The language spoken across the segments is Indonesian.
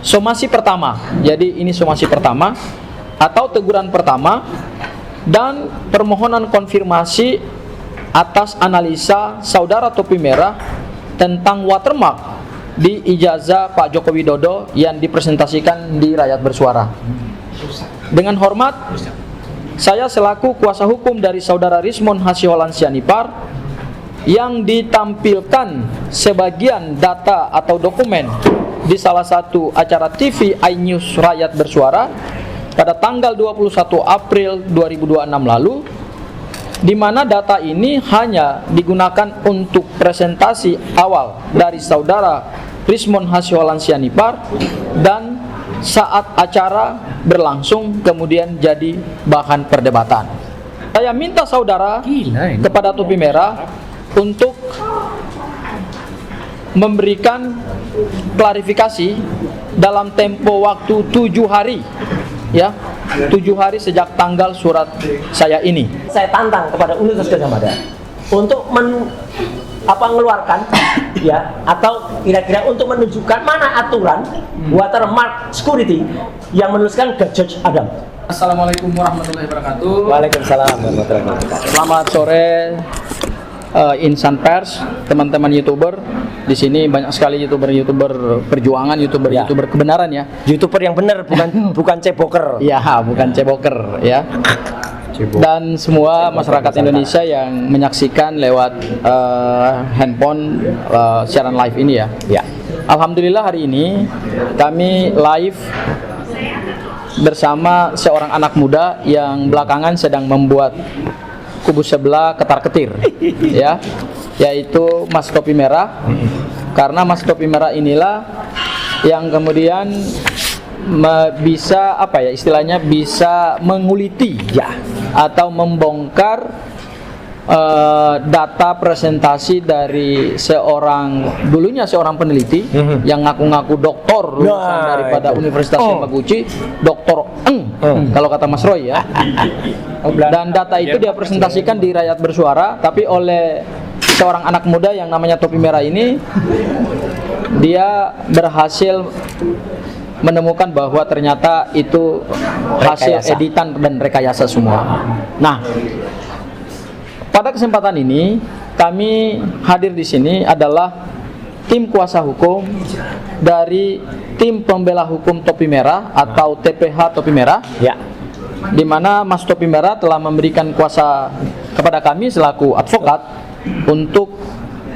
somasi pertama. Jadi ini somasi pertama atau teguran pertama dan permohonan konfirmasi atas analisa saudara topi merah tentang watermark di ijazah Pak Joko Widodo yang dipresentasikan di Rakyat Bersuara. Dengan hormat, saya selaku kuasa hukum dari saudara Rismon Hasyiholan Sianipar yang ditampilkan sebagian data atau dokumen di salah satu acara TV iNews Rakyat Bersuara pada tanggal 21 April 2026 lalu, di mana data ini hanya digunakan untuk presentasi awal dari saudara Rismon Hasyiholan Sianipar dan saat acara berlangsung kemudian jadi bahan perdebatan. Saya minta saudara kepada topi merah untuk memberikan klarifikasi dalam tempo waktu 7 hari, ya, 7 hari sejak tanggal surat saya ini. Saya tantang kepada Universitas Gadjah Mada untuk mengeluarkan ya, atau kira-kira untuk menunjukkan mana aturan watermark security yang menuliskan Gadjah Adam. Assalamualaikum warahmatullahi wabarakatuh. Waalaikumsalam warahmatullahi wabarakatuh. Selamat sore insan pers, teman-teman YouTuber. Di sini banyak sekali YouTuber perjuangan, YouTuber kebenaran ya. YouTuber yang benar, bukan ceboker. Ya, bukan ceboker ya. Dan semua masyarakat Indonesia yang menyaksikan lewat handphone siaran live ini ya. Ya. Alhamdulillah hari ini kami live bersama seorang anak muda yang belakangan sedang membuat kubu sebelah ketar-ketir ya, yaitu Mas Topi Merah. Karena Mas Topi Merah inilah yang kemudian bisa apa ya istilahnya, bisa menguliti ya atau membongkar data presentasi dari dulunya seorang peneliti yang ngaku-ngaku doktor lulusan daripada Universitas Yamaguchi, Doktor kalau kata Mas Roy ya. Dan data itu dia presentasikan di Rakyat Bersuara, tapi oleh seorang anak muda yang namanya Topi Merah ini, dia berhasil menemukan bahwa ternyata itu hasil editan dan rekayasa semua. Nah, pada kesempatan ini kami hadir di sini adalah tim kuasa hukum dari tim pembela hukum Topi Merah atau TPH Topi Merah. Ya. Di mana Mas Topi Merah telah memberikan kuasa kepada kami selaku advokat untuk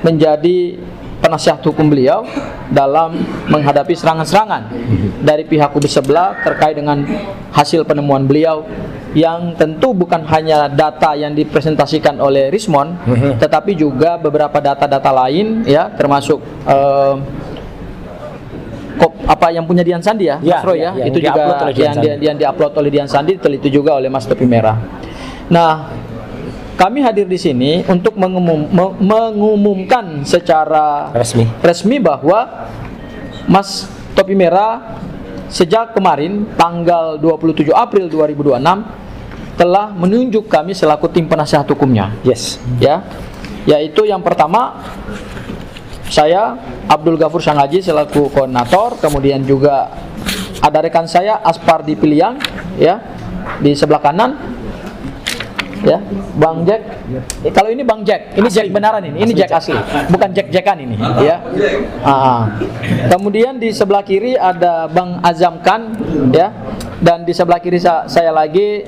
menjadi penasihat hukum beliau dalam menghadapi serangan-serangan dari pihak kubu sebelah terkait dengan hasil penemuan beliau yang tentu bukan hanya data yang dipresentasikan oleh Rismon, tetapi juga beberapa data-data lain ya, termasuk apa yang punya Dian Sandi ya, Mas Roy ya, itu juga yang diupload oleh Dian Sandi, diteliti juga oleh Mas Topi Merah. Nah, kami hadir di sini untuk mengumumkan secara resmi bahwa Mas Topi Merah sejak kemarin tanggal 27 April 2026 telah menunjuk kami selaku tim penasihat hukumnya. Yes. Ya. Yaitu yang pertama saya Abdul Ghafur Sangaji selaku koordinator, kemudian juga ada rekan saya Aspardi Piliang ya di sebelah kanan. Ya, Bang Jack. Kalau ini Bang Jack, ini Jack benaran ini Jack asli, bukan Jack-Jackan ini, ya. Kemudian di sebelah kiri ada Bang Azam Khan, ya, dan di sebelah kiri saya lagi,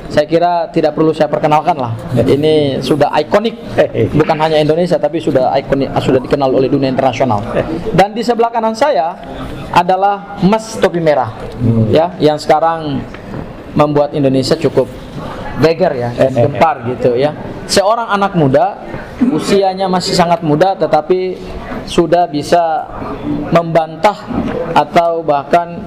saya kira tidak perlu saya perkenalkan lah. Ini sudah ikonik, bukan hanya Indonesia tapi sudah ikonik, sudah dikenal oleh dunia internasional. Dan di sebelah kanan saya adalah Mas Topi Merah, ya, yang sekarang membuat Indonesia cukup geger ya, gempar gitu ya. Seorang anak muda, usianya masih sangat muda, tetapi sudah bisa membantah atau bahkan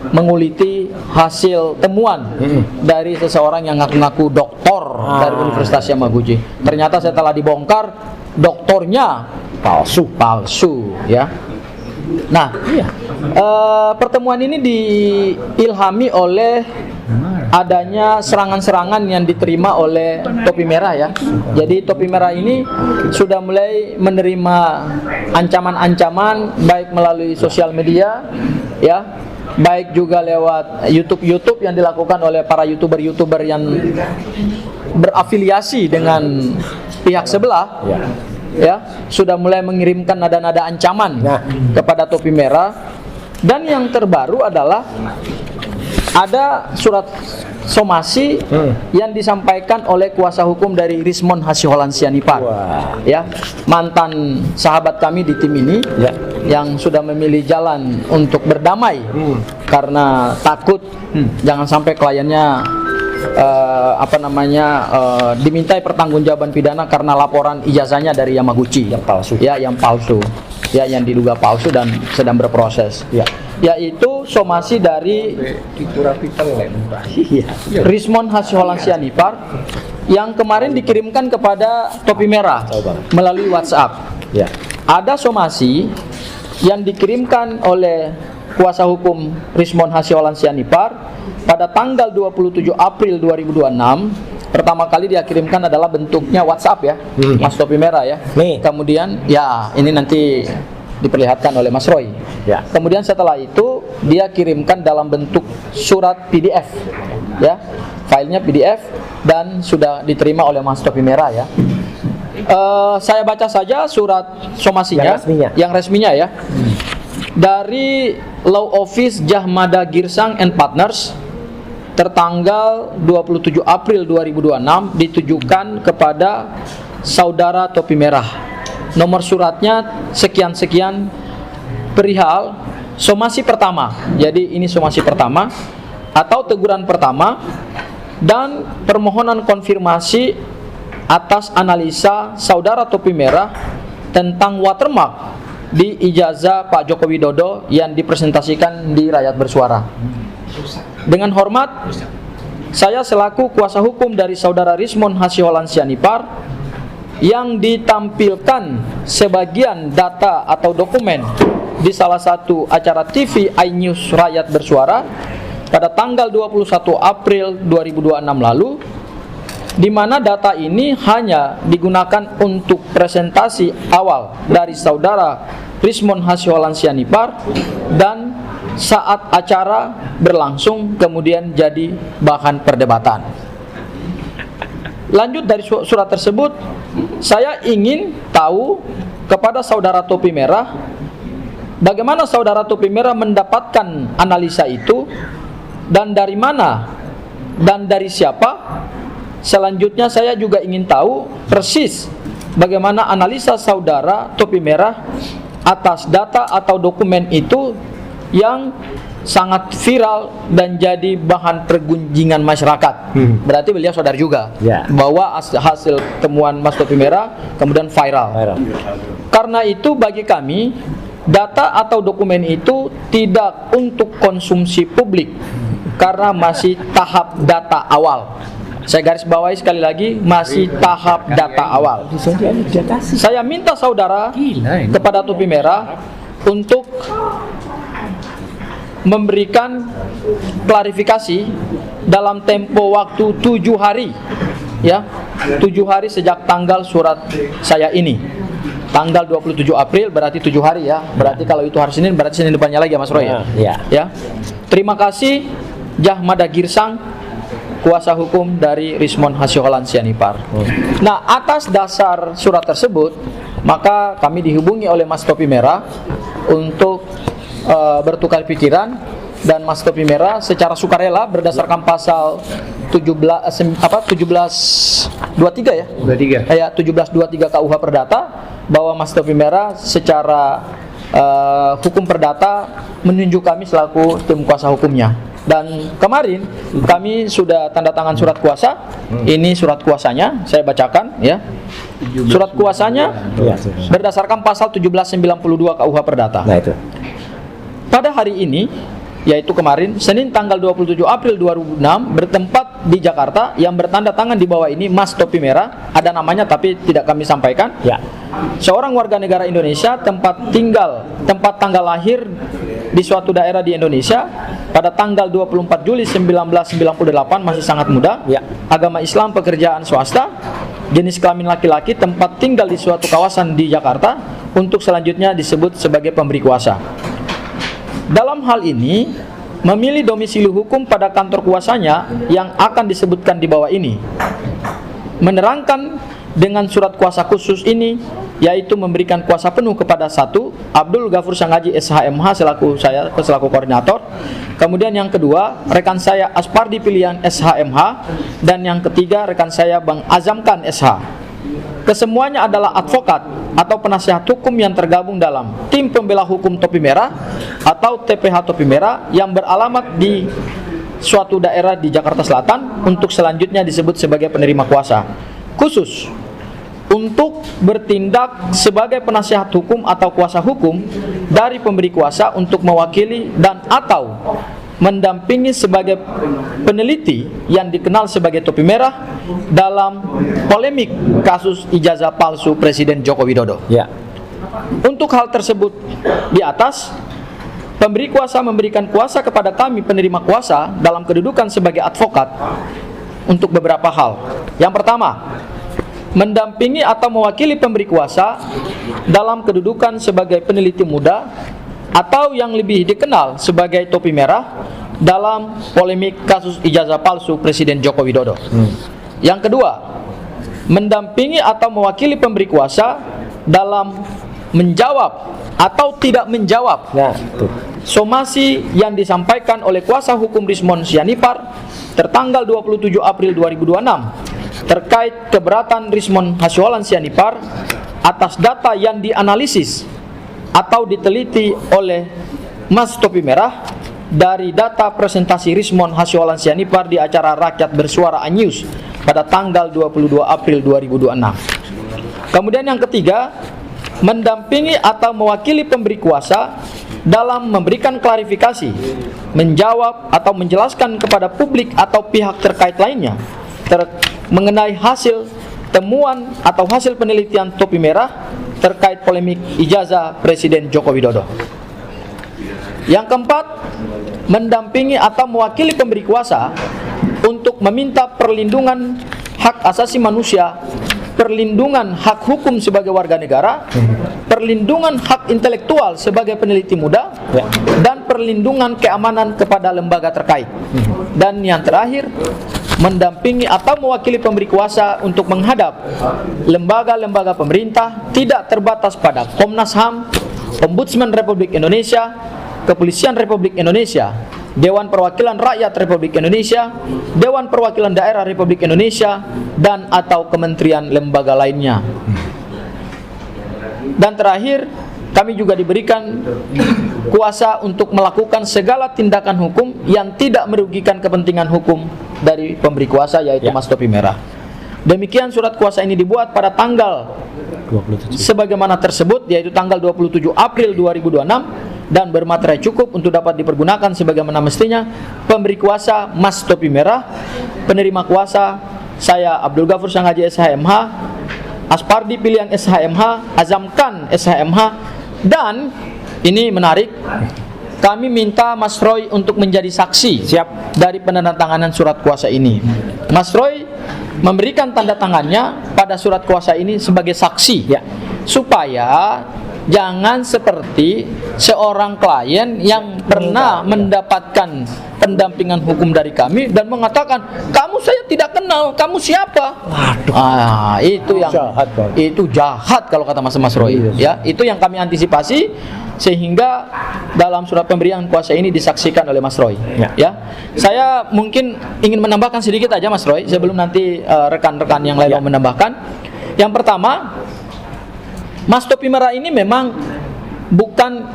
menguliti hasil temuan dari seseorang yang ngaku-ngaku doktor dari Universitas Yamaguchi. Ternyata setelah dibongkar, doktornya palsu ya. Nah, pertemuan ini diilhami oleh adanya serangan-serangan yang diterima oleh Topi Merah ya. Jadi Topi Merah ini sudah mulai menerima ancaman-ancaman baik melalui sosial media ya, baik juga lewat YouTube yang dilakukan oleh para YouTuber yang berafiliasi dengan pihak sebelah, ya, sudah mulai mengirimkan nada-nada ancaman kepada Topi Merah. Dan yang terbaru adalah ada surat somasi yang disampaikan oleh kuasa hukum dari Rismon Hasyolan Sianipar, ya, mantan sahabat kami di tim ini, yang sudah memilih jalan untuk berdamai karena takut jangan sampai kliennya dimintai pertanggungjawaban pidana karena laporan ijazahnya dari Yamaguchi yang palsu, yang diduga palsu dan sedang berproses, yaitu somasi dari Rismon Hasyolan Sianipar yang kemarin dikirimkan kepada Topi Merah melalui WhatsApp. Ada somasi yang dikirimkan oleh kuasa hukum Rismon Hasyolan Sianipar pada tanggal 27 April 2026. Pertama kali dia kirimkan adalah bentuknya WhatsApp, ya, Mas Topi Merah, ya. Kemudian ya ini nanti diperlihatkan oleh Mas Roy. Kemudian setelah itu dia kirimkan dalam bentuk surat PDF, ya, filenya PDF dan sudah diterima oleh Mas Topi Merah, ya. Saya baca saja surat somasinya yang resminya, ya. Dari Law Office Jahmada Girsang and Partners tertanggal 27 April 2026 ditujukan kepada saudara Topi Merah. Nomor suratnya sekian-sekian perihal somasi pertama. Jadi ini somasi pertama atau teguran pertama dan permohonan konfirmasi atas analisa saudara Topi Merah tentang watermark di ijazah Pak Joko Widodo yang dipresentasikan di Rakyat Bersuara. Dengan hormat, saya selaku kuasa hukum dari saudara Rismon Hasyolan Sianipar yang ditampilkan sebagian data atau dokumen di salah satu acara TV iNews Rakyat Bersuara pada tanggal 21 April 2026 lalu, di mana data ini hanya digunakan untuk presentasi awal dari saudara Rismon Hasyolan Sianipar dan saat acara berlangsung kemudian jadi bahan perdebatan. Lanjut dari surat tersebut, saya ingin tahu kepada saudara Topi Merah, bagaimana saudara Topi Merah mendapatkan analisa itu dan dari mana dan dari siapa. Selanjutnya saya juga ingin tahu persis bagaimana analisa saudara Topi Merah atas data atau dokumen itu yang sangat viral dan jadi bahan pergunjingan masyarakat. Berarti beliau sadar juga bahwa hasil temuan Mas Topi Merah kemudian viral. Karena itu bagi kami data atau dokumen itu tidak untuk konsumsi publik karena masih tahap data awal. Saya garis bawahi sekali lagi, masih tahap data awal. Saya minta saudara kepada Topi Merah untuk memberikan klarifikasi dalam tempo waktu 7 hari, ya, 7 hari sejak tanggal surat saya ini. Tanggal 27 April berarti 7 hari, ya. Berarti kalau itu hari Senin berarti Senin depannya lagi ya Mas Roy, ya. Terima kasih Jahmada Girsang, kuasa hukum dari Rismon Hasyolan Sianipar. Nah, atas dasar surat tersebut, maka kami dihubungi oleh Mas Topi Merah untuk bertukar pikiran, dan Mas Topi Merah secara sukarela berdasarkan pasal 1723 ya. 1723 KUH Perdata, bahwa Mas Topi Merah secara hukum perdata menunjuk kami selaku tim kuasa hukumnya. Dan kemarin kami sudah tanda tangan surat kuasa. Ini surat kuasanya, saya bacakan, ya. Surat kuasanya berdasarkan pasal 1792 KUH Perdata. Nah, itu. Pada hari ini, yaitu kemarin Senin tanggal 27 April 2006, bertempat di Jakarta, yang bertanda tangan di bawah ini Mas Topi Merah, ada namanya tapi tidak kami sampaikan, seorang warga negara Indonesia, tempat tanggal lahir di suatu daerah di Indonesia pada tanggal 24 Juli 1998, masih sangat muda, agama Islam, pekerjaan swasta, jenis kelamin laki-laki, tempat tinggal di suatu kawasan di Jakarta, untuk selanjutnya disebut sebagai pemberi kuasa. Dalam hal ini, memilih domisili hukum pada kantor kuasanya yang akan disebutkan di bawah ini. Menerangkan dengan surat kuasa khusus ini, yaitu memberikan kuasa penuh kepada satu, Abdul Ghafur Sangaji SHMH selaku koordinator. Kemudian yang kedua, rekan saya Aspardi Pilihan SHMH, dan yang ketiga rekan saya Bang Azamkan SH. Kesemuanya adalah advokat atau penasihat hukum yang tergabung dalam tim pembela hukum Topi Merah atau TPH Topi Merah yang beralamat di suatu daerah di Jakarta Selatan, untuk selanjutnya disebut sebagai penerima kuasa khusus untuk bertindak sebagai penasihat hukum atau kuasa hukum dari pemberi kuasa untuk mewakili dan atau mendampingi sebagai peneliti yang dikenal sebagai Topi Merah dalam polemik kasus ijazah palsu Presiden Joko Widodo. Ya. Untuk hal tersebut di atas, pemberi kuasa memberikan kuasa kepada kami penerima kuasa dalam kedudukan sebagai advokat untuk beberapa hal. Yang pertama, mendampingi atau mewakili pemberi kuasa dalam kedudukan sebagai peneliti muda atau yang lebih dikenal sebagai Topi Merah dalam polemik kasus ijazah palsu Presiden Joko Widodo. Yang kedua, mendampingi atau mewakili pemberi kuasa dalam menjawab atau tidak menjawab somasi yang disampaikan oleh kuasa hukum Rismon Sianipar tertanggal 27 April 2026 terkait keberatan Rismon Hasyolan Sianipar atas data yang dianalisis atau diteliti oleh Mas Topi Merah dari data presentasi Rismon Hasyolan Sianipar di acara Rakyat Bersuara News pada tanggal 22 April 2026. Kemudian yang ketiga, mendampingi atau mewakili pemberi kuasa dalam memberikan klarifikasi, menjawab atau menjelaskan kepada publik atau pihak terkait lainnya mengenai hasil temuan atau hasil penelitian Topi Merah terkait polemik ijazah Presiden Joko Widodo. Yang keempat, mendampingi atau mewakili pemberi kuasa untuk meminta perlindungan hak asasi manusia, perlindungan hak hukum sebagai warga negara, perlindungan hak intelektual sebagai peneliti muda, dan perlindungan keamanan kepada lembaga terkait. Dan yang terakhir, mendampingi atau mewakili pemberi kuasa untuk menghadap lembaga-lembaga pemerintah tidak terbatas pada Komnas HAM, Ombudsman Republik Indonesia, Kepolisian Republik Indonesia, Dewan Perwakilan Rakyat Republik Indonesia, Dewan Perwakilan Daerah Republik Indonesia, dan atau kementerian lembaga lainnya. Dan terakhir, kami juga diberikan kuasa untuk melakukan segala tindakan hukum yang tidak merugikan kepentingan hukum dari pemberi kuasa, yaitu Mas Topi Merah. Demikian surat kuasa ini dibuat pada tanggal 27 sebagaimana tersebut, yaitu tanggal 27 April 2026, dan bermaterai cukup untuk dapat dipergunakan sebagaimana mestinya. Pemberi kuasa Mas Topi Merah, penerima kuasa saya Abdul Ghafur Sangaji SHMH, Aspardi Pilihan SHMH, Azamkan SHMH, dan ini menarik, kami minta Mas Roy untuk menjadi saksi dari penandatanganan surat kuasa ini. Mas Roy memberikan tanda tangannya pada surat kuasa ini sebagai saksi, supaya jangan seperti seorang klien yang pernah mendapatkan pendampingan hukum dari kami dan mengatakan, kamu saya tidak kenal, kamu siapa? Waduh. Itu yang jahat, itu jahat kalau kata Mas Roy. Ya, itu yang kami antisipasi sehingga dalam surat pemberian kuasa ini disaksikan oleh Mas Roy. Ya, saya mungkin ingin menambahkan sedikit aja Mas Roy sebelum nanti rekan-rekan yang lain mau menambahkan. Yang pertama, Mas Topi Merah ini memang bukan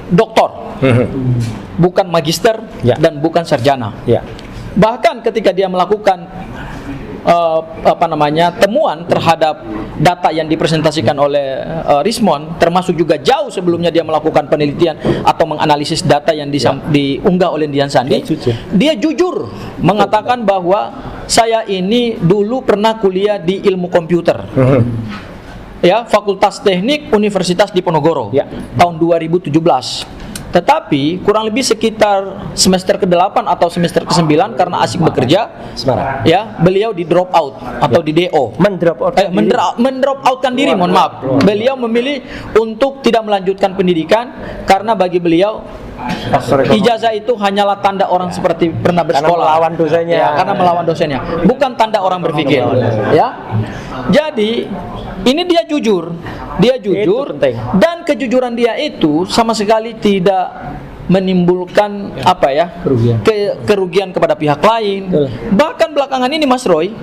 doktor, bukan magister, dan bukan sarjana. Bahkan ketika dia melakukan temuan terhadap data yang dipresentasikan oleh Rismon, termasuk juga jauh sebelumnya dia melakukan penelitian atau menganalisis data yang diunggah oleh Dian Sandi, dia jujur mengatakan bahwa saya ini dulu pernah kuliah di ilmu komputer. Fakultas Teknik Universitas Diponegoro tahun 2017. Tetapi kurang lebih sekitar semester ke-8 atau semester ke-9 karena asik bekerja, Semarang. ya, beliau di drop out atau di DO. Mendrop outkan diri, mohon maaf. Beliau memilih untuk tidak melanjutkan pendidikan karena bagi beliau ijazah itu hanyalah tanda orang seperti pernah bersekolah. Karena melawan dosennya. Ya, karena melawan dosennya, bukan tanda orang berpikir. Ya. Jadi ini dia jujur, Itu penting. dan kejujuran dia itu sama sekali tidak menimbulkan apa ya, kerugian kepada pihak lain. Betul. Bahkan belakangan ini Mas Roy,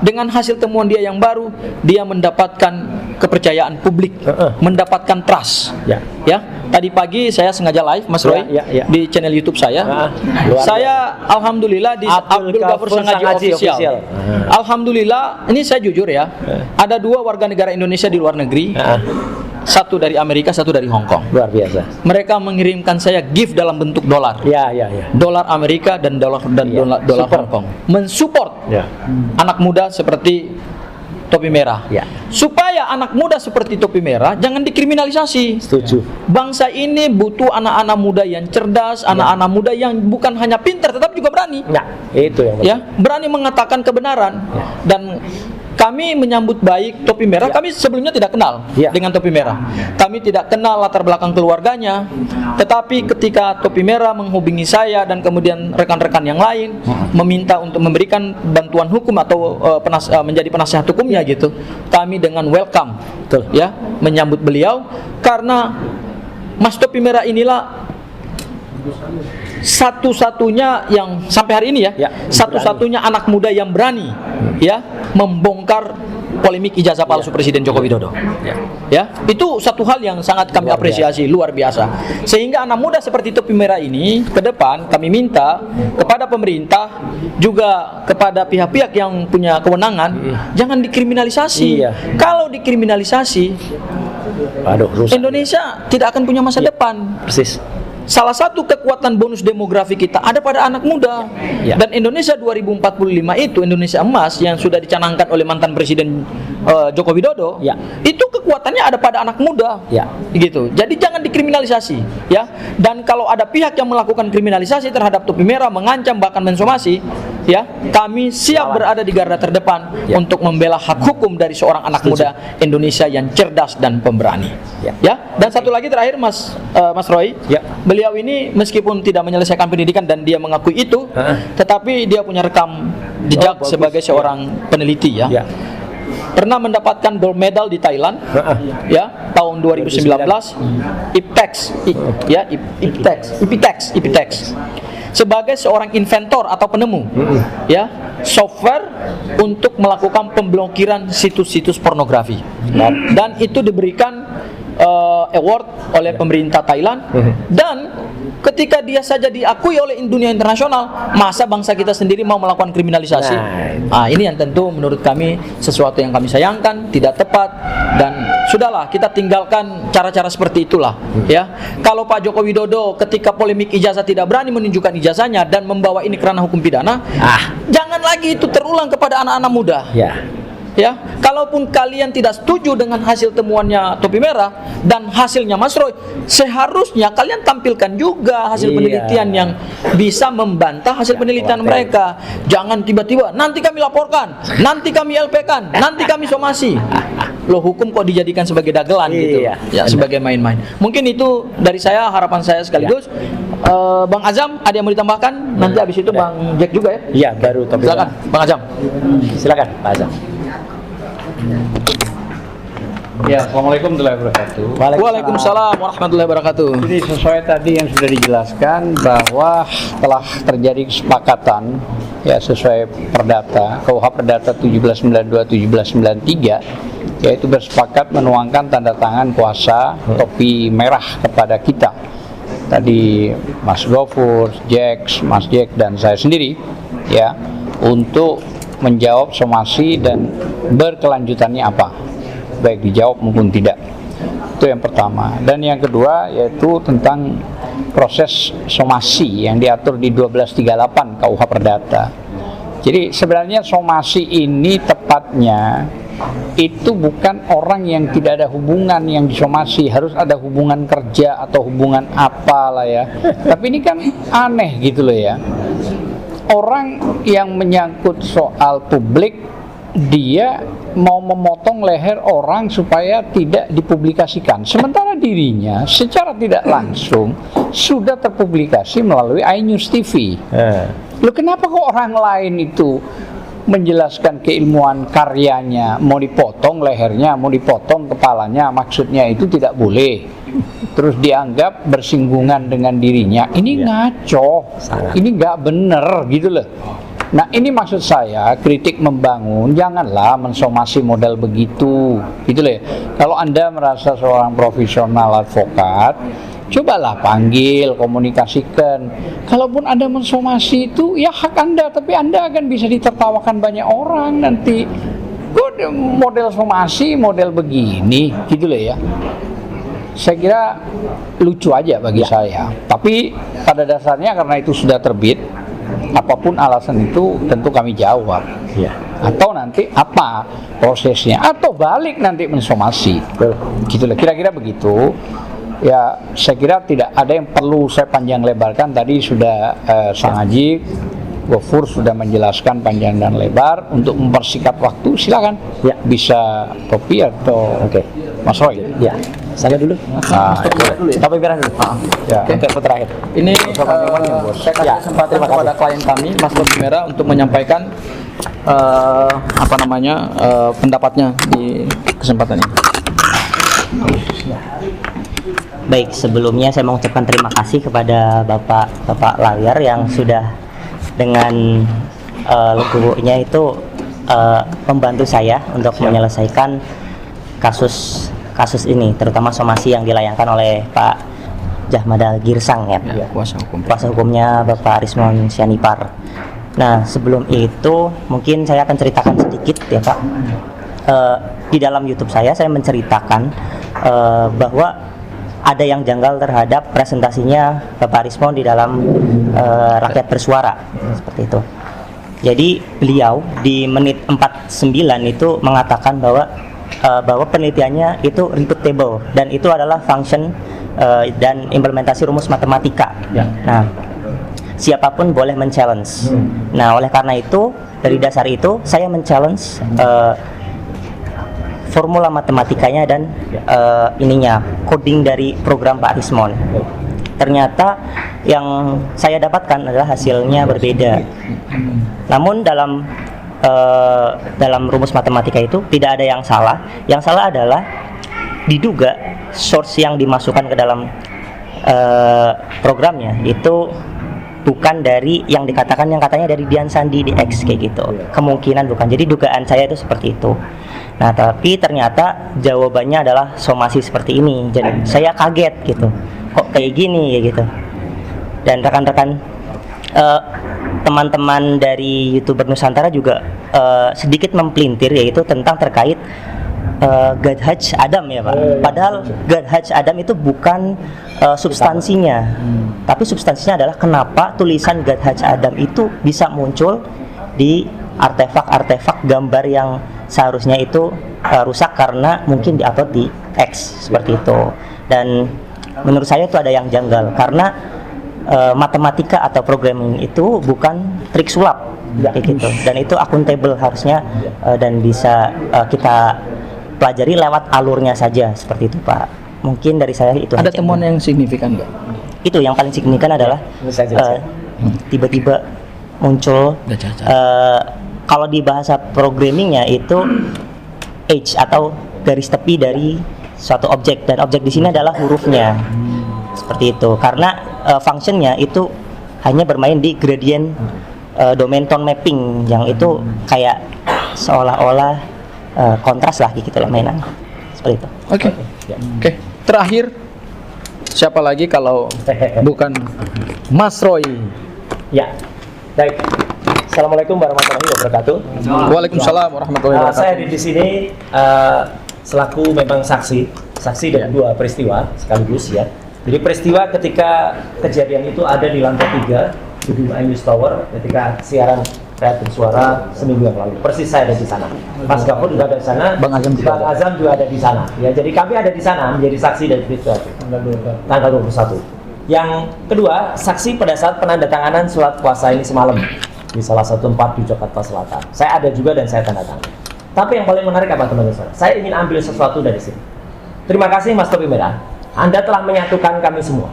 dengan hasil temuan dia yang baru, dia mendapatkan kepercayaan publik, mendapatkan trust. Ya. Ya, tadi pagi saya sengaja live Mas Roy Ya. di channel YouTube saya. Luar Saya alhamdulillah di Abdul Ghafur Sangaji official. Alhamdulillah, ini saya jujur ya. Ada 2 warga negara Indonesia di luar negeri. Satu dari Amerika, satu dari Hong Kong. Luar biasa. Mereka mengirimkan saya gift dalam bentuk dolar. Ya. Dolar Amerika dan dolar dolar Hong Kong. Mensupport Ya. anak muda seperti Topi Merah. Ya. Supaya anak muda seperti Topi Merah jangan dikriminalisasi. Setuju. Bangsa ini butuh anak-anak muda yang cerdas, anak-anak muda yang bukan hanya pintar tetapi juga berani. Nah, itu yang penting. Ya, berani mengatakan kebenaran. Dan kami menyambut baik Topi Merah. Kami sebelumnya tidak kenal dengan Topi Merah. Kami tidak kenal latar belakang keluarganya. Tetapi ketika Topi Merah menghubungi saya dan kemudian rekan-rekan yang lain meminta untuk memberikan bantuan hukum atau menjadi penasihat hukumnya gitu, kami dengan welcome, ya, menyambut beliau karena Mas Topi Merah inilah satu-satunya yang sampai hari ini ya, satu-satunya anak muda yang berani ya membongkar polemik ijazah palsu Presiden Joko Widodo. Ya, itu satu hal yang sangat kami apresiasi, luar biasa. Sehingga anak muda seperti Topi Merah ini ke depan kami minta kepada pemerintah juga kepada pihak-pihak yang punya kewenangan jangan dikriminalisasi. Kalau dikriminalisasi, Indonesia tidak akan punya masa depan. Persis. Salah satu kekuatan bonus demografi kita ada pada anak muda. Dan Indonesia 2045 itu Indonesia emas yang sudah dicanangkan oleh mantan Presiden Joko Widodo. Itu kekuatannya ada pada anak muda. Gitu. Jadi jangan dikriminalisasi, ya. Dan kalau ada pihak yang melakukan kriminalisasi terhadap Topi Merah, mengancam bahkan mensomasi, ya, kami siap berada di garda terdepan untuk membela hak hukum dari seorang anak muda Indonesia yang cerdas dan pemberani. Ya. Dan satu lagi terakhir Mas Roy. Beliau ini meskipun tidak menyelesaikan pendidikan dan dia mengakui itu, tetapi dia punya rekam jejak sebagai seorang peneliti, ya. Pernah mendapatkan gold medal di Thailand, ya, tahun 2019, IPTEX, sebagai seorang inventor atau penemu, ya, software untuk melakukan pemblokiran situs-situs pornografi, dan itu diberikan award oleh pemerintah Thailand. Dan ketika dia saja diakui oleh dunia internasional, masa bangsa kita sendiri mau melakukan kriminalisasi? Nah, ini yang tentu menurut kami sesuatu yang kami sayangkan, tidak tepat, dan sudahlah kita tinggalkan cara-cara seperti itulah, ya. Kalau Pak Joko Widodo ketika polemik ijazah tidak berani menunjukkan ijazahnya dan membawa ini kerana hukum pidana, jangan lagi itu terulang kepada anak-anak muda. Ya, kalaupun kalian tidak setuju dengan hasil temuannya Topi Merah dan hasilnya Mas Roy, seharusnya kalian tampilkan juga hasil penelitian yang bisa membantah hasil penelitian mereka. Jangan tiba-tiba nanti kami laporkan, nanti kami LP-kan, nanti kami somasi. Loh, hukum kok dijadikan sebagai dagelan gitu, ya, sebagai main-main. Mungkin itu dari saya, harapan saya sekaligus. Bang Azam, ada yang mau ditambahkan? Nanti habis itu Bang Jack juga, ya? Iya, baru Topi. Silakan, Bang Azam. Silakan, Pak Azam. Ya, assalamualaikum warahmatullahi wabarakatuh. Waalaikumsalam warahmatullahi wabarakatuh. Jadi sesuai tadi yang sudah dijelaskan bahwa telah terjadi kesepakatan ya sesuai Perdata KUH Perdata 1792-1793, yaitu bersepakat menuangkan tanda tangan kuasa Topi Merah kepada kita. Tadi Mas Ghafur, Mas Jack dan saya sendiri, ya, untuk menjawab somasi dan berkelanjutannya apa, baik dijawab maupun tidak. Itu yang pertama. Dan yang kedua yaitu tentang proses somasi yang diatur di 1238 KUH Perdata. Jadi sebenarnya somasi ini tepatnya itu bukan orang yang tidak ada hubungan yang disomasi, harus ada hubungan kerja atau hubungan apa lah ya. Tapi ini kan aneh gitu loh ya. Orang yang menyangkut soal publik, dia mau memotong leher orang supaya tidak dipublikasikan, sementara dirinya secara tidak langsung sudah terpublikasi melalui iNews TV. Loh, kenapa kok orang lain itu menjelaskan keilmuan karyanya, mau dipotong lehernya, mau dipotong kepalanya, maksudnya itu tidak boleh, terus dianggap bersinggungan dengan dirinya? Ini ngaco, ini nggak bener gitu loh. Nah, ini maksud saya, kritik membangun, janganlah mensomasi model begitu gitu loh ya. Kalau Anda merasa seorang profesional advokat, cobalah panggil, komunikasikan. Kalaupun Anda mensomasi itu, ya hak Anda, tapi Anda akan bisa ditertawakan banyak orang nanti. Kok model somasi, model begini, gitu loh ya. Saya kira lucu aja bagi saya. Tapi pada dasarnya karena itu sudah terbit, apapun alasan itu tentu kami jawab. Atau nanti apa prosesnya, atau balik nanti mensomasi. Gitu loh, kira-kira begitu. Ya, saya kira tidak ada yang perlu saya panjang lebarkan. Tadi sudah Sang Haji Gofur sudah menjelaskan panjang dan lebar. Untuk mempersingkat waktu, silakan. Bisa Topi atau Mas Roy. Saya dulu. Topi merah dulu. Untuk terakhir. Ini saya kasih kesempatan kepada klien kami, Mas Topi Merah, untuk menyampaikan pendapatnya di kesempatan ini. Baik, sebelumnya saya mengucapkan terima kasih kepada Bapak Lawyer yang sudah dengan legowonya itu membantu saya untuk menyelesaikan kasus ini, terutama somasi yang dilayangkan oleh Pak Jahmada Girsang ya, kuasa hukumnya Bapak Arismon Sianipar. Nah, sebelum itu mungkin saya akan ceritakan sedikit ya Pak. Di dalam YouTube saya menceritakan bahwa ada yang janggal terhadap presentasinya Bapak Arismon di dalam Rakyat Bersuara, seperti itu. Jadi beliau di menit 49 itu mengatakan bahwa penelitiannya itu repeatable dan itu adalah function dan implementasi rumus matematika. Nah, siapapun boleh men-challenge. Nah, oleh karena itu, dari dasar itu saya men-challenge formula matematikanya dan coding dari program Pak Arismon. Ternyata yang saya dapatkan adalah hasilnya berbeda. Namun dalam rumus matematika itu tidak ada yang salah. Yang salah adalah diduga source yang dimasukkan ke dalam programnya itu bukan dari yang dikatakan, yang katanya dari Dian Sandi di X kayak gitu. Kemungkinan bukan. Jadi dugaan saya itu seperti itu. Nah, tapi ternyata jawabannya adalah somasi seperti ini. Jadi saya kaget gitu. Kok kayak gini ya gitu. Dan rekan-rekan teman-teman dari YouTuber Nusantara juga sedikit mempelintir, yaitu tentang terkait Gadhaj Adam ya Pak. Padahal Gadhaj Adam itu bukan substansinya. Tapi substansinya adalah kenapa tulisan Gadhaj Adam itu bisa muncul di artefak-artefak gambar yang seharusnya itu rusak karena mungkin diupload di X seperti itu. Dan menurut saya itu ada yang janggal karena matematika atau programming itu bukan trik sulap kayak gitu. Dan itu akuntabel harusnya dan bisa kita pelajari lewat alurnya saja seperti itu Pak. Mungkin dari saya itu. Ada temuan yang signifikan nggak? Itu yang paling signifikan adalah tiba-tiba muncul kalau di bahasa programmingnya itu edge atau garis tepi dari suatu objek, dan objek di sini adalah hurufnya seperti itu. Karena functionnya itu hanya bermain di gradient domain tone mapping yang itu kayak seolah-olah kontras lah gitu lah mainan seperti itu. Oke. Terakhir, siapa lagi kalau bukan Mas Roy? Ya, baik. Assalamualaikum warahmatullahi wabarakatuh. Waalaikumsalam warahmatullahi wabarakatuh. Saya di sini selaku memang saksi dari dua peristiwa sekaligus ya. Jadi peristiwa ketika kejadian itu ada di lantai 3 gedung iNews Tower ketika siaran Rakyat Bersuara seminggu yang lalu. Persis saya ada di sana. Mas Gafur juga ada di sana. Bang Azam juga ada. Azam juga ada di sana. Ya, jadi kami ada di sana menjadi saksi dari peristiwa itu. Tanggal 21. Yang kedua, saksi pada saat penandatanganan surat kuasa ini semalam di salah satu tempat di Jakarta Selatan. Saya ada juga dan saya tanda tangan. Tapi yang paling menarik apa teman-teman? Saya ingin ambil sesuatu dari sini. Terima kasih Mas Topi Merah. Anda telah menyatukan kami semua.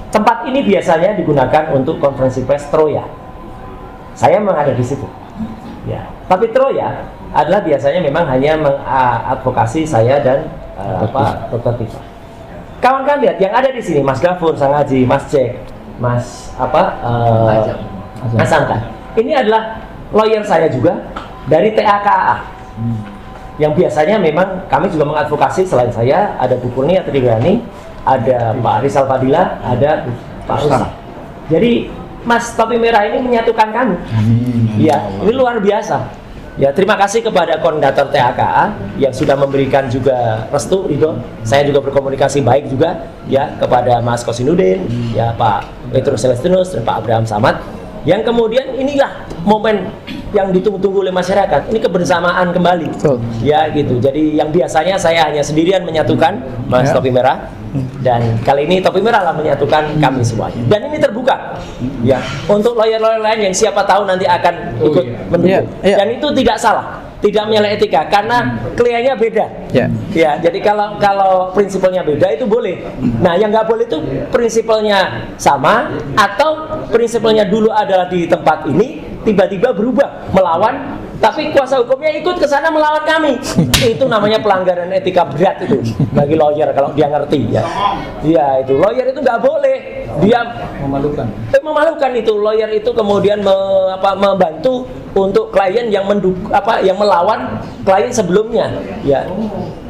Tempat ini biasanya digunakan untuk konferensi pers Troya. Saya memang ada di situ. Ya. Tapi Troya adalah biasanya memang hanya mengadvokasi saya dan Dr. Tifa. Kawan-kawan lihat yang ada di sini, Mas Gafur, Sang Haji, Mas Jack, Mas Angka. Ini adalah lawyer saya juga dari TAKA. Yang biasanya memang kami juga mengadvokasi selain saya ada Bu Kurnia Tribrani, ada Pak Rizal Fadila, ada Pak Rusa. Jadi Mas Topi Merah ini menyatukan kami. Ya, ini luar biasa. Ya, terima kasih kepada koordinator TAKA yang sudah memberikan juga restu, Ridho. Saya juga berkomunikasi baik juga ya kepada Mas Kosinudin, ya Pak Petrus Celestinus dan Pak Abraham Samad. Yang kemudian inilah momen yang ditunggu-tunggu oleh masyarakat. Ini kebersamaan kembali. Ya gitu. Jadi yang biasanya saya hanya sendirian menyatukan Mas Topi Merah, dan kali ini Topi Merah lah menyatukan kami semuanya. Dan ini terbuka ya untuk lawyer-lawyer lain yang siapa tahu nanti akan ikut mendukung. Dan itu tidak salah, tidak menyalahi etika karena kliennya beda. Ya, jadi kalau prinsipalnya beda itu boleh. Nah, yang nggak boleh itu prinsipalnya sama atau prinsipalnya dulu adalah di tempat ini tiba-tiba berubah melawan, tapi kuasa hukumnya ikut ke sana melawan kami. Itu namanya pelanggaran etika berat itu bagi lawyer kalau dia ngerti ya. Iya, itu lawyer itu nggak boleh dia memalukan itu. Lawyer itu kemudian membantu untuk klien yang yang melawan klien sebelumnya ya.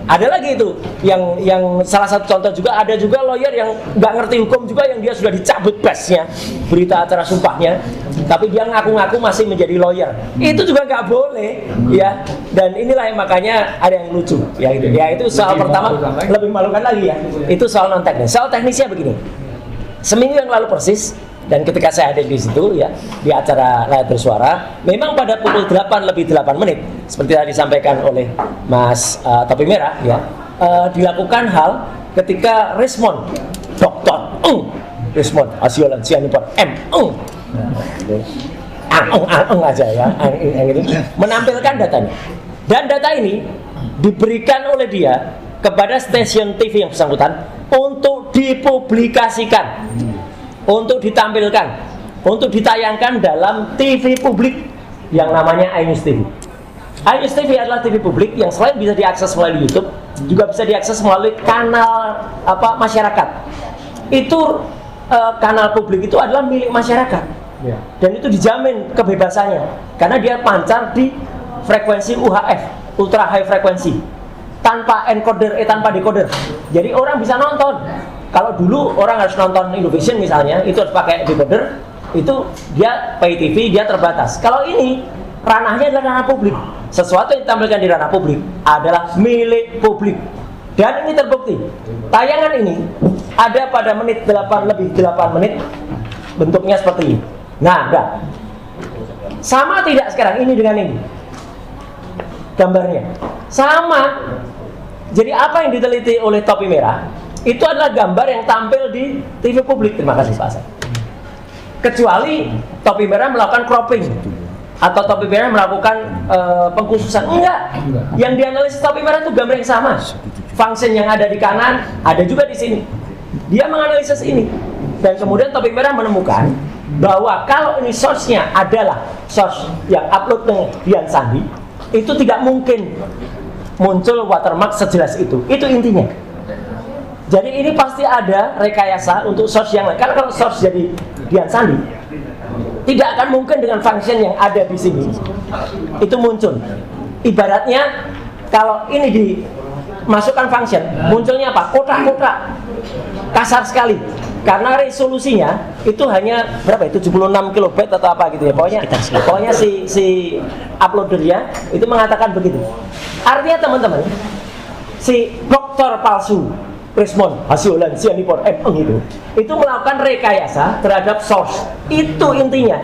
Ada lagi itu yang salah satu contoh juga, ada juga lawyer yang nggak ngerti hukum juga, yang dia sudah dicabut badge-nya, berita acara sumpahnya, tapi dia ngaku-ngaku masih menjadi lawyer. Itu juga nggak boleh ya. Dan inilah yang makanya ada yang lucu ya itu. Ya itu soal pertama, lebih memalukan lagi ya. Itu soal non teknis. Soal teknisnya begini. Seminggu yang lalu persis, dan ketika saya ada di situ ya di acara Rakyat Bersuara, memang pada pukul 8:08 seperti tadi disampaikan oleh Mas Topi Merah ya, dilakukan hal ketika Rismond Dr. Rismond Asiolan Sianipar aja ya menampilkan datanya, dan data ini diberikan oleh dia kepada stasiun TV yang bersangkutan untuk dipublikasikan, untuk ditampilkan, untuk ditayangkan dalam TV publik yang namanya iNews TV. iNews TV adalah TV publik yang selain bisa diakses melalui YouTube, juga bisa diakses melalui kanal masyarakat. Itu kanal publik itu adalah milik masyarakat, dan itu dijamin kebebasannya karena dia pancar di frekuensi UHF, ultra high frekuensi, tanpa encoder, tanpa decoder. Jadi orang bisa nonton. Kalau dulu orang harus nonton Indovision misalnya, itu harus pakai decoder, itu dia pay TV, dia terbatas. Kalau ini ranahnya adalah ranah publik. Sesuatu yang ditampilkan di ranah publik adalah milik publik. Dan ini terbukti. Tayangan ini ada pada menit 8 menit, bentuknya seperti ini. Nah, enggak. Sama tidak sekarang ini dengan ini? Gambarnya sama. Jadi apa yang diteliti oleh Topi Merah itu adalah gambar yang tampil di TV publik. Terima kasih Pak Asep. Kecuali Topi Merah melakukan cropping atau Topi Merah melakukan pengkhususan. Enggak. Yang dianalisis Topi Merah itu gambar yang sama. Function yang ada di kanan ada juga di sini. Dia menganalisis ini, dan kemudian Topi Merah menemukan bahwa kalau ini source-nya adalah source yang upload dengan Dian Sandi, itu tidak mungkin muncul watermark sejelas itu. Itu intinya. Jadi ini pasti ada rekayasa untuk source yang lain. Karena kalau source jadi Dian Sandi, tidak akan mungkin dengan function yang ada di sini itu muncul. Ibaratnya kalau ini dimasukkan function, munculnya apa? Kotak-kotak, kasar sekali. Karena resolusinya itu hanya berapa? 76 kilobyte atau apa gitu ya. Pokoknya si uploadernya itu mengatakan begitu. Artinya teman-teman, si dokter palsu Rismond Asiolan Sianipar itu melakukan rekayasa terhadap source. Itu intinya.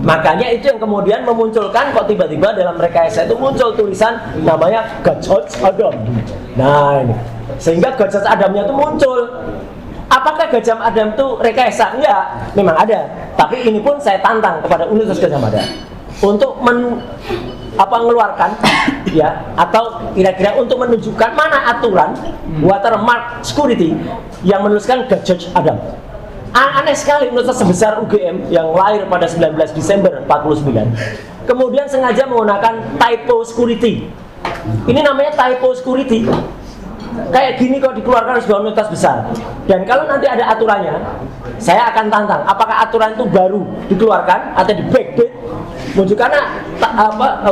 Makanya itu yang kemudian memunculkan kok tiba-tiba dalam rekayasa itu muncul tulisan namanya God Judge Adam. Nah ini, sehingga God Judge Adamnya itu muncul. Apakah Gajah Adam itu rekayasa? Enggak, memang ada. Tapi ini pun saya tantang kepada Universitas Gadjah Mada untuk mengeluarkan ya, atau kira-kira untuk menunjukkan mana aturan watermark security yang menuliskan God Judge Adam. Aneh sekali universitas sebesar UGM yang lahir pada 19 Desember 49 kemudian sengaja menggunakan typo security. Ini namanya typo security. Kayak gini kok dikeluarkan sebuah universitas besar. Dan kalau nanti ada aturannya, saya akan tantang apakah aturan itu baru dikeluarkan atau di backdate muncul, karena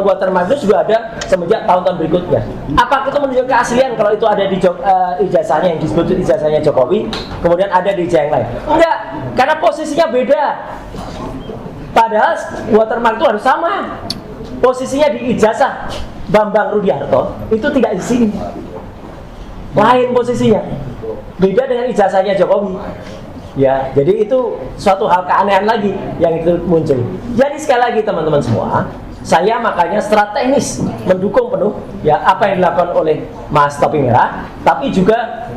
watermark itu sudah ada semenjak tahun-tahun berikutnya. Apakah itu menunjukkan keaslian kalau itu ada di ijazahnya yang disebut ijazahnya Jokowi, kemudian ada di ijazah yang lain? Enggak, karena posisinya beda. Padahal watermark itu harus sama. Posisinya di ijazah Bambang Rudiarto itu tidak di sini. Lain posisinya, beda dengan ijazahnya Jokowi. Ya, jadi itu suatu hal keanehan lagi yang itu muncul. Jadi sekali lagi teman-teman semua, saya makanya secara teknis mendukung penuh ya apa yang dilakukan oleh Mas Topi Merah, tapi juga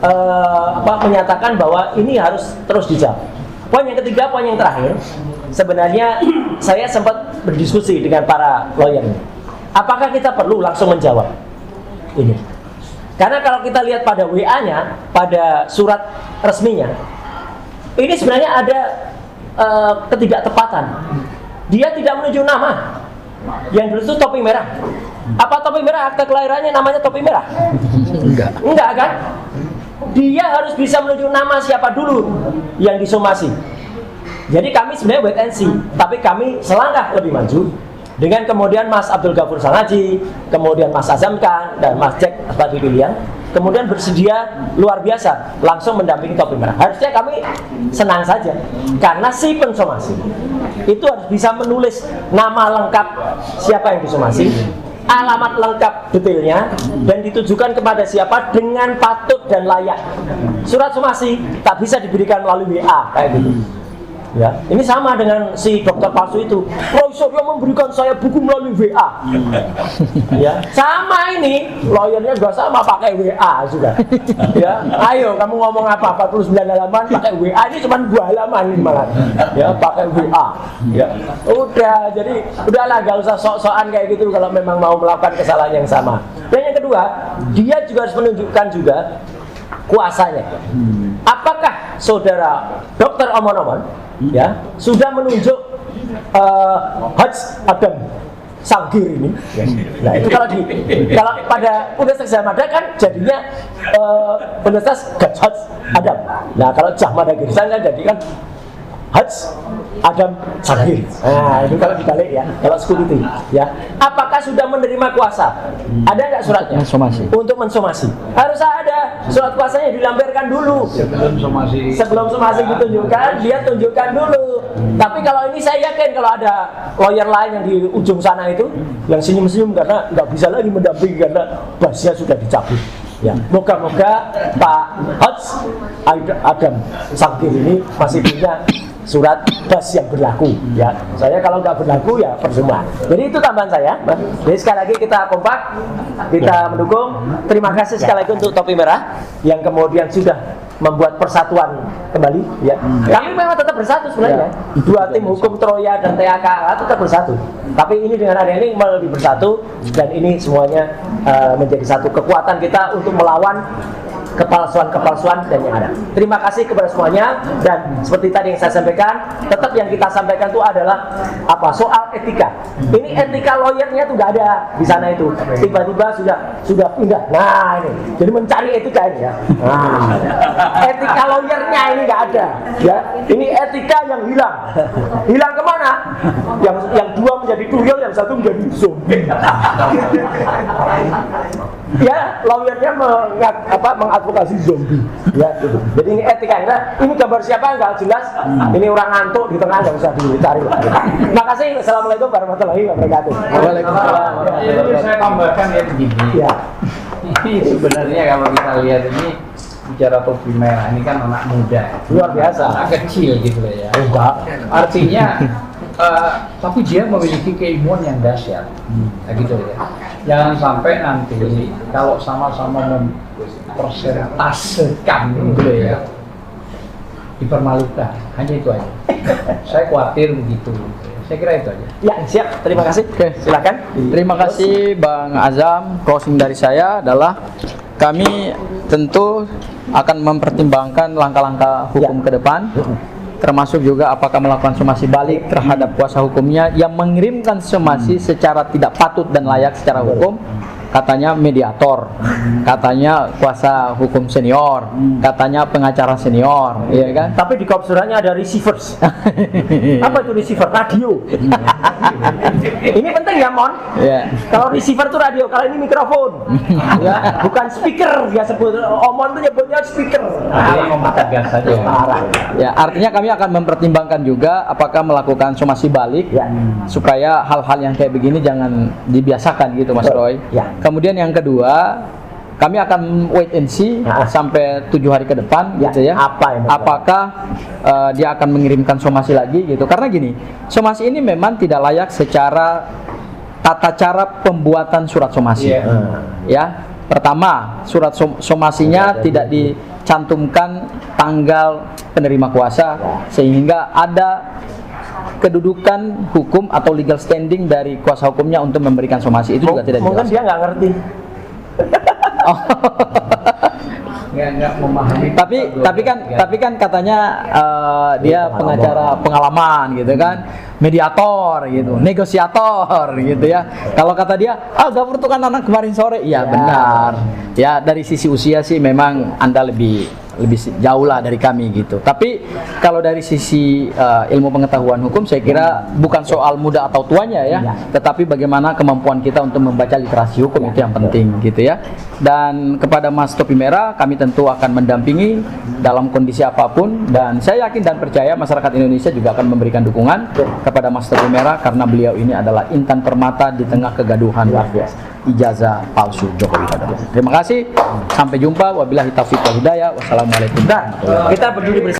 menyatakan bahwa ini harus terus dijawab. Poin yang ketiga, poin yang terakhir, sebenarnya saya sempat berdiskusi dengan para lawyer ini. Apakah kita perlu langsung menjawab ini? Karena kalau kita lihat pada WA-nya, pada surat resminya, ini sebenarnya ada ketidaktepatan. Dia tidak menunjuk nama. Yang dulu itu Topi Merah. Apa Topi Merah akte kelahirannya namanya Topi Merah? Enggak kan? Dia harus bisa menunjuk nama siapa dulu yang disomasi. Jadi kami sebenarnya wait and see, tapi kami selangkah lebih maju. Dengan kemudian Mas Abdul Ghafur Sangaji, kemudian Mas Azam Khan, dan Mas Jack Asbadi Pilihan, kemudian bersedia luar biasa langsung mendampingi Topi Merah. Harusnya kami senang saja, karena si pensomasi itu harus bisa menulis nama lengkap siapa yang disomasi, alamat lengkap detailnya, dan ditujukan kepada siapa dengan patut dan layak. Surat somasi tak bisa diberikan melalui WA kayak gitu. Ya, ini sama dengan si dokter palsu itu. Profesor yang memberikan saya buku melalui WA. Ya, sama ini lawyernya juga sama pakai WA juga. Ya, ayo kamu ngomong apa? 49 halaman pakai WA, ini cuma 2 halaman ini malah. Ya, pakai WA. Ya, udah, jadi udahlah gak usah sok-sokan kayak gitu kalau memang mau melakukan kesalahan yang sama. Dan yang kedua, dia juga harus menunjukkan juga kuasanya. Apakah saudara Dr. Omon-Omon ya sudah menunjuk Hadj Adam Sanggir ini? Nah itu kalau pada Universitas Gadjah Mada kan jadinya Universitas Hadj Adam. Nah kalau Gadjah Mada Girsang kan jadi kan Hadj Adam Sanggir. Nah itu kalau dibalik ya, kalau security ya. Apakah sudah menerima kuasa? Ada nggak suratnya? Mensomasi. Untuk mensomasi harus ada surat kuasanya, dilampirkan dulu. Sebelum somasi ditunjukkan, dia tunjukkan dulu. Tapi kalau ini saya yakin kalau ada lawyer lain yang di ujung sana itu yang senyum-senyum karena nggak bisa lagi mendampingi karena basnya sudah dicabut. Ya, moga-moga Pak Hadj Adam Sanggir ini masih punya surat bas yang berlaku. Ya, saya kalau nggak berlaku ya percuma. Jadi itu tambahan saya. Jadi sekali lagi kita kompak, kita mendukung. Terima kasih sekali lagi untuk Topi Merah yang kemudian sudah membuat persatuan kembali. Ya, kami memang tetap bersatu sebenarnya. Dua tim hukum Troya dan TAKA tetap bersatu. Tapi ini dengan adanya ini lebih bersatu dan ini semuanya menjadi satu kekuatan kita untuk melawan kepalsuan-kepalsuan dan yang ada. Terima kasih kepada semuanya, dan seperti tadi yang saya sampaikan, tetap yang kita sampaikan itu adalah apa? Soal etika. Ini etika lawyernya tuh nggak ada di sana itu. Tiba-tiba sudah pindah. Nah ini, jadi mencari etika ini ya. Nah, etika lawyernya ini nggak ada. Ya, ini etika yang hilang. Hilang kemana? Yang dua menjadi tuyul, yang satu menjadi zombie. Ya, lawyernya mengadvokasi zombie. Ya, gitu. Jadi ini etika. Nah, ini gambar siapa nggak jelas. Ini orang ngantuk di tengah, nggak usah dicari. Terima kasih. Assalamualaikum warahmatullahi wabarakatuh. Waalaikumsalam. Ini saya tambahkan ya begini. Ya. Ini sebenarnya kalau kita lihat ini bicara Topi Merah ini kan anak muda, Luar biasa. anak kecil gitu ya. Enggak. Artinya tapi dia memiliki keilmuan yang dahsyat, gitu ya. Jangan sampai nanti kalau sama-sama mempersentasekan gitu ya, dipermalukan. Hanya itu aja. Saya khawatir begitu. Saya kira itu aja. Ya, siap. Terima kasih. Oke. Silakan. Terima kasih Bang Azam. Closing dari saya adalah kami tentu akan mempertimbangkan langkah-langkah hukum ke depan, termasuk juga apakah melakukan somasi balik terhadap kuasa hukumnya yang mengirimkan somasi secara tidak patut dan layak secara hukum. Katanya mediator, katanya kuasa hukum senior, katanya pengacara senior, iya kan? Tapi di kop suratnya ada receivers. Apa itu receiver? Radio. Ini penting ya, Mon. Ya. Kalau receiver itu radio, kalau ini mikrofon. Ya, bukan speaker. Dia sebut Omon itu nyebutnya speaker. Tegas saja. Ya, artinya kami akan mempertimbangkan juga apakah melakukan somasi balik Ya. supaya hal-hal yang kayak begini jangan dibiasakan gitu, Mas Roy. Ya. Kemudian yang kedua, kami akan wait and see sampai 7 hari ke depan, Ya, gitu ya. apa yang apakah dia akan mengirimkan somasi lagi gitu? Karena gini, somasi ini memang tidak layak secara tata cara pembuatan surat somasi. Ya, pertama, surat somasinya tidak dicantumkan tanggal penerima kuasa sehingga ada kedudukan hukum atau legal standing dari kuasa hukumnya untuk memberikan somasi. Itu juga tidak Mungkin dijelaskan. dia nggak ngerti. Nggak memahami. Tapi kan katanya dia pengacara pengalaman gitu kan, mediator gitu, negosiator gitu ya. Kalau kata dia, Gafur itu kan anak kemarin sore, iya benar. Ya dari sisi usia sih memang Anda lebih jauh lah dari kami gitu. Tapi kalau dari sisi ilmu pengetahuan hukum, saya kira bukan soal muda atau tuanya ya, tetapi bagaimana kemampuan kita untuk membaca literasi hukum itu yang penting gitu ya. Dan kepada Mas Topi Merah, kami tentu akan mendampingi dalam kondisi apapun, dan saya yakin dan percaya masyarakat Indonesia juga akan memberikan dukungan kepada Mas Topi Merah karena beliau ini adalah intan permata di tengah kegaduhan ijazah palsu Joko Widodo. Terima kasih. Sampai jumpa. Wabillahi taufiq wal hidayah. Wassalamualaikum. Kita berdiri bersama.